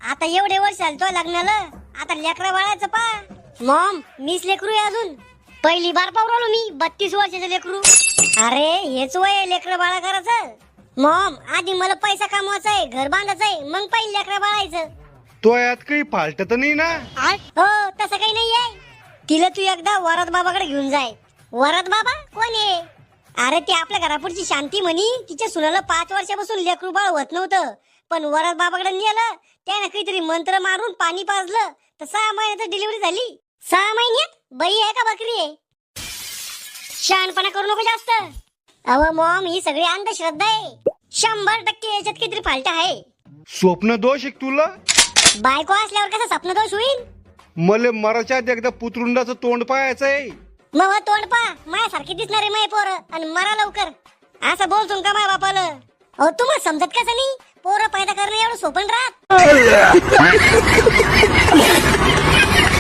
आता एवढे वर्ष चालतोय लग्नाला, आता लेकरा बाळाचं पा. मॉम मीच लेकरू आहे अजून. पहिली बार पाहू राहिलो मी 32 वर्षाचं लेकरू. अरे हेच वय आहे लेकरा बाळा करायचं. मॉम आधी मला पैसा कमवायचा आहे, घर बांधायचं आहे, मग पहिले लेकरा बाळायचं. तो यात काही फाल्ट तर नाही ना? हो तसं काही नाही आहे. तिला तू एकदा वरात बाबाकडे घेऊन जाय. वरात बाबा कोण आहे? अरे ते आपल्या घरापुढची शांती म्हणी तिच्या सुनाला 5 वर्षापासून लेकरू बाळ होत नव्हतं, पण वरात बाबाकडे नेलं, त्याने काहीतरी मंत्र मारून पाणी पाजलं तर 6 महिन्यात डिलिव्हरी झाली. 6 महिन्यात? बाई आहे का बकरी आहे? शहाणपणा करू नको जास्त. अहो मॉम ही सगळी अंधश्रद्धा आहे. 100% याच्यात काहीतरी फाल्ट आहे. स्वप्न दोष एक तुला? बायको असल्यावर कसा स्वप्न दोष होईल? मले मराच्या आधी एकदा पुतरुंडाचं तोंड पाहायचंय. मग तोंड पा माझ्यासारखी दिसणारे माय पोरं आणि मरा लवकर. असं बोलतो का माझ्या बापाला? अहो तुम्हाला समजत कसं नाही? पोरं पैदा करणं एवढं सोपं राहत.